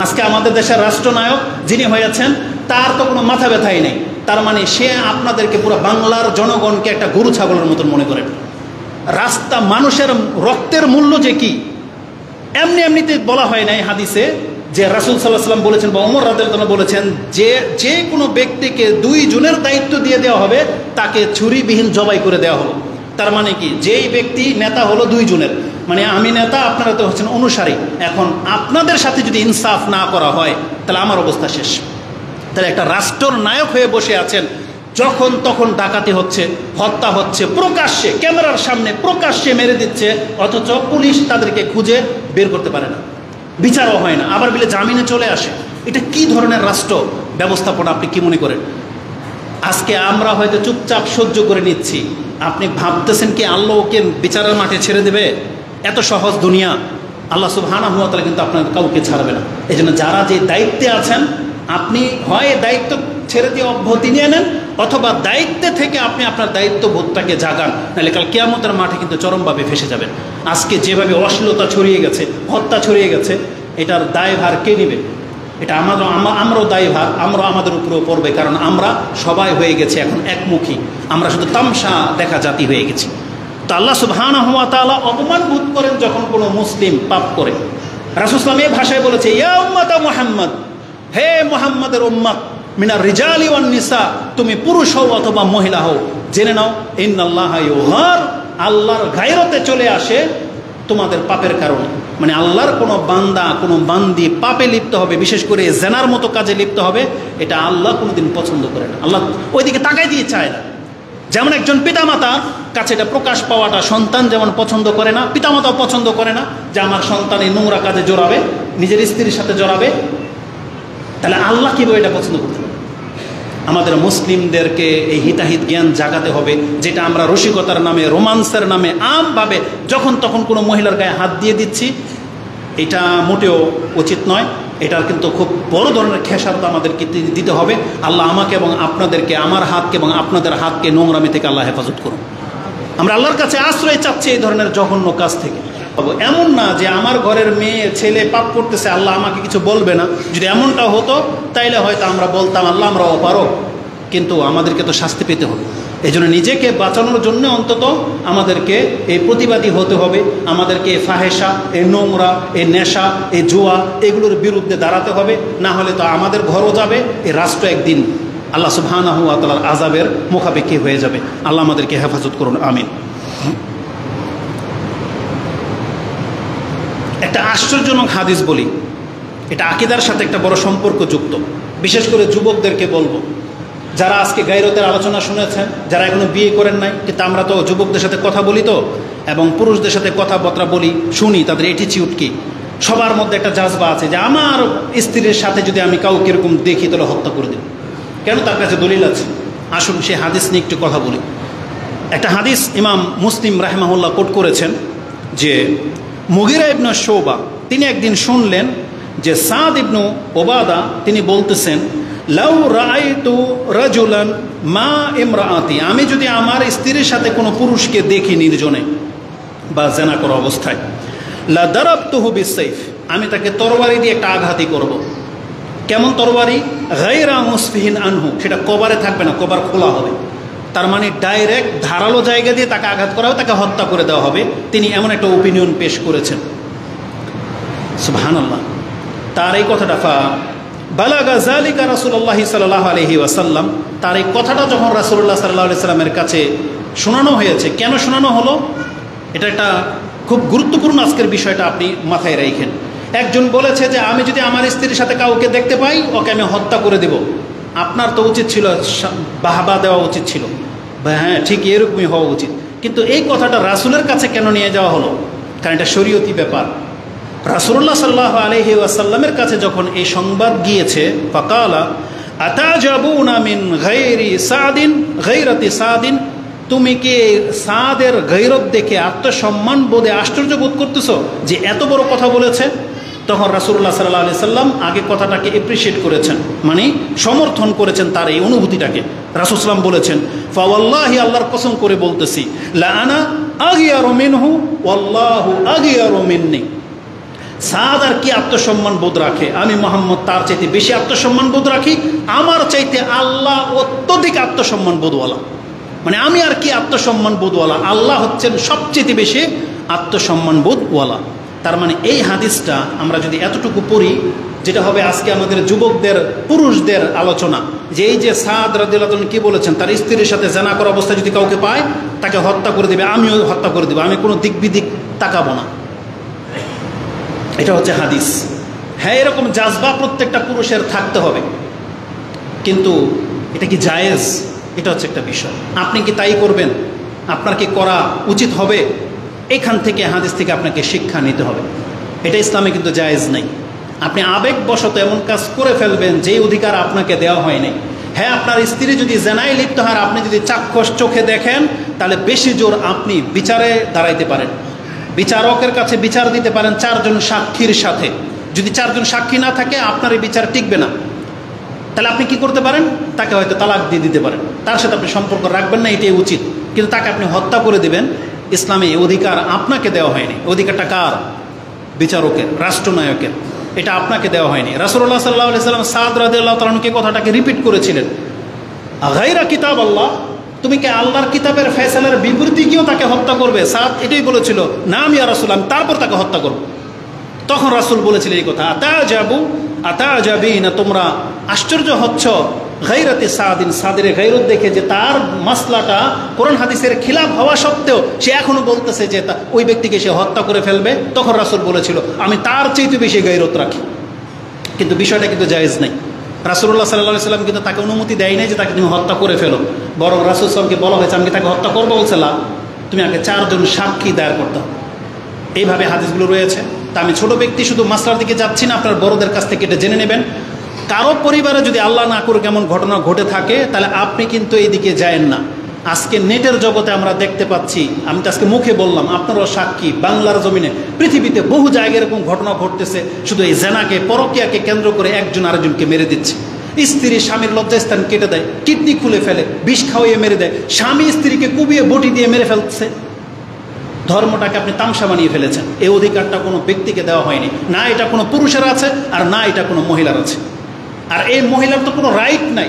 আজকে আমাদের দেশের রাষ্ট্রনায়ক যিনি হয়েছেন তার তো কোনো মাথা ব্যথাই নেই। তার মানে সে আপনাদেরকে পুরো বাংলার জনগণকে একটা গরু ছাগলের মতন মনে করেন। রাস্তা মানুষের রক্তের মূল্য যে কি এমনি এমনিতে বলা হয় নাই হাদিসে যে রাসূল সাল্লাল্লাহু আলাইহি ওয়াসাল্লাম বলেছেন বা ওমর রাদিয়াল্লাহু আনহু বলেছেন যে কোনো ব্যক্তিকে 2 জনের দায়িত্ব দিয়ে দেওয়া হবে তাকে ছুরিবিহীন জবাই করে দেওয়া হবে। তার মানে কি যেই ব্যক্তি নেতা হলো 2 জনের, মানে আমি নেতা আপনারা তো হচ্ছেন অনুসারী। এখন আপনাদের সাথে যদি ইনসাফ না করা হয় তাহলে আমার অবস্থা শেষ। তাহলে একটা রাষ্ট্রের নায়ক হয়ে বসে আছেন, যখন তখন ডাকাতি হচ্ছে, হত্যা হচ্ছে, প্রকাশ্যে ক্যামেরার সামনে প্রকাশ্যে মেরে দিচ্ছে, অথচ পুলিশ তাদেরকে খুঁজে বের করতে পারে না, বিচারও হয় না, আবার বলে জামিনে চলে আসে। এটা কি ধরনের রাষ্ট্র ব্যবস্থাপনা আপনি কি মনে করেন? আজকে আমরা হয়তো চুপচাপ সহ্য করে নিচ্ছি, আপনি ভাবতেছেন কি আল্লাহ ওকে বিচারের মাঠে ছেড়ে দেবে? এত সহজ দুনিয়া? আল্লাহ সুবহানাহু ওয়া তাআলা কিন্তু আপনার কাউকে ছাড়বে না। এই জন্য যারা যে দায়িত্বে আছেন আপনি হয় দায়িত্ব ছেড়ে দিয়ে অব্যাহতি নিয়ে নেন, অথবা দায়িত্বে থেকে আপনি আপনার দায়িত্ববোধটাকে জাগান, নাহলে কাল কিয়ামতের মাঠে কিন্তু চরমভাবে ফেসে যাবেন। আজকে যেভাবে অশ্লীলতা ছড়িয়ে গেছে, হত্যা ছড়িয়ে গেছে, এটার দায়ভার কে নেবে? এটা আমরাও দায়ভার আমাদের উপরেও পড়বে, কারণ আমরা সবাই হয়ে গেছে এখন একমুখী, আমরা শুধু তামসা দেখা জাতি হয়ে গেছি। তো আল্লাহ সুবহানাহু ওয়া তাআলা অপমান বোধ করেন যখন কোনো মুসলিম পাপ করে। রাসূল সাল্লাল্লাহু আলাইহি ওয়াসাল্লাম এই ভাষায় বলেছে, ইয়া উম্মাতা মুহাম্মদ, হে মুহাম্মাদের উম্মত, মিনার রিজালি ওয়ান নিসা, তুমি পুরুষ হও অথবা মহিলা হও, জেনে নাও ইন্নাল্লাহা ইউগার, আল্লাহর গায়রতে চলে আসে তোমাদের পাপের কারণে। মানে আল্লাহর কোনো বান্দা কোনো বান্দি পাপে লিপ্ত হবে, বিশেষ করে জেনার মতো কাজে লিপ্ত হবে, এটা আল্লাহ কোনোদিন পছন্দ করে না। আল্লাহ ওইদিকে তাকাই দিয়ে চায় না। যেমন একজন পিতামাতার কাছে এটা প্রকাশ পাওয়াটা সন্তান যেমন পছন্দ করে না, পিতামাতাও পছন্দ করে না যে আমার সন্তান এই নোংরা কাজে জড়াবে, নিজের স্ত্রীর সাথে জড়াবে, তাহলে আল্লাহ কীভাবে এটা পছন্দ করতে পারে? আমাদের মুসলিমদেরকে এই হিতাহিত জ্ঞান জাগাতে হবে, যেটা আমরা রসিকতার নামে, রোমান্সের নামে আমভাবে যখন তখন কোনো মহিলার গায়ে হাত দিয়ে দিচ্ছি, এটা মোটেও উচিত নয়। এটার কিন্তু খুব বড় ধরনের খেসারত আমাদেরকে দিতে হবে। আল্লাহ আমাকে এবং আপনাদেরকে, আমার হাতকে এবং আপনাদের হাতকে নোংরামি থেকে আল্লাহ হেফাজত করুন। আমরা আল্লাহর কাছে আশ্রয় চাচ্ছি এই ধরনের জঘন্য কাজ থেকে। এমন না যে আমার ঘরের মেয়ে ছেলে পাপ করতেছে আল্লাহ আমাকে কিছু বলবে না। যদি এমনটা হতো তাইলে হয়তো আমরা বলতাম আল্লাহ আমরা অপারগ, কিন্তু আমাদেরকে তো শাস্তি পেতে হবে। এই জন্য নিজেকে বাঁচানোর জন্য অন্তত আমাদেরকে এই প্রতিবাদী হতে হবে, আমাদেরকে এই ফাহেসা, এই নোংরা, এই নেশা, এই জুয়া, এগুলোর বিরুদ্ধে দাঁড়াতে হবে। না হলে তো আমাদের ঘরও যাবে, এই রাষ্ট্র একদিন আল্লাহ সুবহানাহু ওয়া তাআলার আযাবের মুখাপেক্ষী হয়ে যাবে। আল্লাহ আমাদেরকে হেফাজত করুন, আমিন। একটা আশ্চর্যজনক হাদিস বলি, এটা আকীদার সাথে একটা বড় সম্পর্ক যুক্ত। বিশেষ করে যুবকদেরকে বলবো, যারা আজকে গায়রতের আলোচনা শুনেছেন, যারা এখনো বিয়ে করেন নাই, কিন্তু আমরা তো যুবকদের সাথে কথা বলি তো, এবং পুরুষদের সাথে কথাবার্তা বলি, শুনি তাদের অ্যাটিচিউড কি। সবার মধ্যে একটা জাজবা আছে যে আমার স্ত্রীর সাথে যদি আমি কাউকে এরকম দেখি তাহলে হত্যা করে দিই, কেন? তার কাছে দলিল আছে। আসুন সে হাদিস নিয়ে একটু কথা বলি। একটা হাদিস ইমাম মুসলিম রাহিমাহুল্লাহ কোট করেছেন যে মুগিরা ইবনে শুবা তিনি একদিন শুনলেন যে সাদ ইবনে ওবাদা তিনি বলতেছেন, লাউ রাআইতু রাজুলান মা ইমরাআতি, আমি যদি আমার স্ত্রীর সাথে কোনো পুরুষকে দেখি নির্জনে বা জেনা করা অবস্থায়, লা দারাবতুহু বিসাইফ, আমি তাকে তরবারি দিয়ে একটা আঘাতই করব। কেমন তরবারি? গায়রা মুসফিহিন আনহু, সেটা কবরে থাকবে না, কবর খোলা হবে। তার মানে ডাইরেক্ট ধারালো জায়গা দিয়ে তাকে আঘাত করা হবে, তাকে হত্যা করে দেওয়া হবে। তিনি এমন একটা ওপিনিয়ন পেশ করেছেন। সুবহানাল্লাহ। তার এই কথাটা বালাগা যালিকা রাসূলুল্লাহ সাল্লাল্লাহু আলাইহি ওয়াসাল্লাম, তার এই কথাটা যখন রাসূলুল্লাহ সাল্লাল্লাহু আলাইহি সাল্লামের কাছে শোনানো হয়েছে, কেন শোনানো হলো? এটা একটা খুব গুরুত্বপূর্ণ আজকের বিষয়টা আপনি মাথায় রাখেন। একজন বলেছে যে আমি যদি আমার স্ত্রীর সাথে কাউকে দেখতে পাই ওকে আমি হত্যা করে দেব। আপনার তো উচিত ছিল বাহবা দেওয়া উচিত ছিল, হ্যাঁ ঠিক এরকমই হওয়া উচিত। কিন্তু এই কথাটা রাসূলের কাছে কেন নিয়ে যাওয়া হলো? কারণ এটা শরীয়তি ব্যাপার। রাসূলুল্লাহ সাল্লাল্লাহু আলাইহি ওয়াসাল্লামের কাছে যখন এই সংবাদ গিয়েছে, ফাকালা আতাজাবুনা মিন গায়রি সাদিন গায়রাতি সাদিন, তুমি কি সাদের গায়রত দেখে আত্মসম্মান বোধে আশ্চর্য বোধ করতেছো যে এত বড় কথা বলেছে? তখন রাসূলুল্লাহ সাল্লাল্লাহু আলাইহি সাল্লাম আগে কথাটাকে এপ্রিশিয়েট করেছেন, মানে সমর্থন করেছেন তার এই অনুভূতিটাকে। রাসূল সাল্লাম বলেছেন, ফাওয়াল্লাহি, আল্লাহর কসম করে বলতেছি, লা আনা আগিয়ারু মিনহু ওয়াল্লাহু আগিয়ারু মিন্নি, সাদ আর কি আত্মসম্মান বোধ রাখে, আমি মোহাম্মদ তার চাইতে বেশি আত্মসম্মান বোধ রাখি, আমার চাইতে আল্লাহ অত্যধিক আত্মসম্মান বোধওয়ালা। মানে আমি আর কি আত্মসম্মান বোধওয়ালা, আল্লাহ হচ্ছেন সবচেয়ে বেশি আত্মসম্মান বোধওয়ালা। তার মানে এই হাদিসটা আমরা যদি এতটুকু পড়ি, যেটা হবে আজকে আমাদের যুবকদের, পুরুষদের আলোচনা, যে এই যে সাদ রাদিয়াল্লাহু আনহু কি বলেছেন, তার স্ত্রীর সাথে জানা করা অবস্থায় যদি কাউকে পায় তাকে হত্যা করে দেবে, আমিও হত্যা করে দেবো, আমি কোনো দিক বিদিক তাকাবো না। এটা হচ্ছে হাদিস। হ্যাঁ, এরকম জাজবা প্রত্যেকটা পুরুষের থাকতে হবে, কিন্তু এটা কি জায়েজ? এটা হচ্ছে একটা বিষয়। আপনি কি তাই করবেন? আপনার কি করা উচিত হবে? এখান থেকে, হাদিস থেকে আপনাকে শিক্ষা নিতে হবে। এটা ইসলামে কিন্তু জায়েজ নেই। আপনি আবেগবশত এমন কাজ করে ফেলবেন যেই অধিকার আপনাকে দেওয়া হয়নি। হ্যাঁ, আপনার স্ত্রী যদি জেনায় লিপ্ত হয়, আপনি যদি চাক্ষুষ চোখে দেখেন, তাহলে বেশি জোর আপনি বিচারে দাঁড়াইতে পারেন, বিচারকের কাছে বিচার দিতে পারেন 4 জন সাক্ষীর সাথে। যদি 4 জন সাক্ষী না থাকে, আপনার এই বিচার টিকবে না। তাহলে আপনি কি করতে পারেন? তাকে হয়তো তালাক দিয়ে দিতে পারেন, তার সাথে আপনি সম্পর্ক রাখবেন না, এটাই উচিত। কিন্তু তাকে আপনি হত্যা করে দিবেন, ইসলামে এই অধিকার আপনাকে দেওয়া হয়নি। অধিকারটা কার? বিচারকের, রাষ্ট্রনায়কের। এটা আপনাকে দেওয়া হয়নি। রাসূলুল্লাহ সাল্লাল্লাহু আলাইহি ওয়াসাল্লাম সাদ রাদিয়াল্লাহু তাআলা আনহুকে কথাটাকে রিপিট করেছিলেন, গায়রা কিতাব আল্লাহ, তুমি কি আল্লাহর কিতাবের ফয়সালার বিপরীতে গিয়েও তাকে হত্যা করবে? সাদ এটাই বলেছিল, নাম ইয়া রাসূল, আমি তারপর তাকে হত্যা করব। তখন রাসূল বলেছিলেন এই কথা, আতাজাবিনা, তোমরা আশ্চর্য হচ্ছ গায়রাতে সাদিন, সাদের গায়রত দেখে, যে তার মাসলাটা কোরআন হাদিসের খিলাফ হওয়া সত্ত্বেও সে এখনো বলতেছে যে ওই ব্যক্তিকে সে হত্যা করে ফেলবে। তখন রাসূল বলেছিল, আমি তার চাইতে বেশি গায়রত রাখি। কিন্তু বিষয়টা কিন্তু জায়েজ নেই। রাসূলুল্লাহ সাল্লাল্লাহু আলাইহি ওয়াসাল্লাম কিন্তু তাকে অনুমতি দেয় নাই যে তাকে তুমি হত্যা করে ফেলো। বরং রাসূল সাল্লামকে বলা হয়েছে, আমি তাকে হত্যা করবো, বলছে না, তুমি আগে 4 জন সাক্ষী দায়ের করতে হবে। এইভাবে হাদিসগুলো রয়েছে। তা আমি ছোট ব্যক্তি শুধু মাসলার দিকে যাচ্ছি না, আপনার বড়দের কাছ থেকে এটা জেনে নেবেন। কারো পরিবারে যদি আল্লাহ না করুক এমন ঘটনা ঘটে থাকে, তাহলে আপনি কিন্তু এই দিকে যায়েন না। আজকে নেটের জগতে আমরা দেখতে পাচ্ছি, আমি তো আজকে মুখে বললাম, আপনারাও সাক্ষী, বাংলার জমিনে, পৃথিবীতে বহু জায়গায় এরকম ঘটনা ঘটতেছে। শুধু এই জেনাকে, পরকীয়াকে কেন্দ্র করে একজন আরেকজনকে মেরে দিচ্ছে। স্ত্রী স্বামীর লজ্জাস্থান কেটে দেয়, কিডনি খুলে ফেলে, বিষ খাওয়িয়ে মেরে দেয়, স্বামী স্ত্রীকে কুবিয়ে বটি দিয়ে মেরে ফেলছে। ধর্মটাকে আপনি তামসা বানিয়ে ফেলেছেন। এই অধিকারটা কোনো ব্যক্তিকে দেওয়া হয়নি, না এটা কোনো পুরুষের আছে, আর না এটা কোনো মহিলার আছে। আর এই মহিলার তো কোনো রাইট নাই।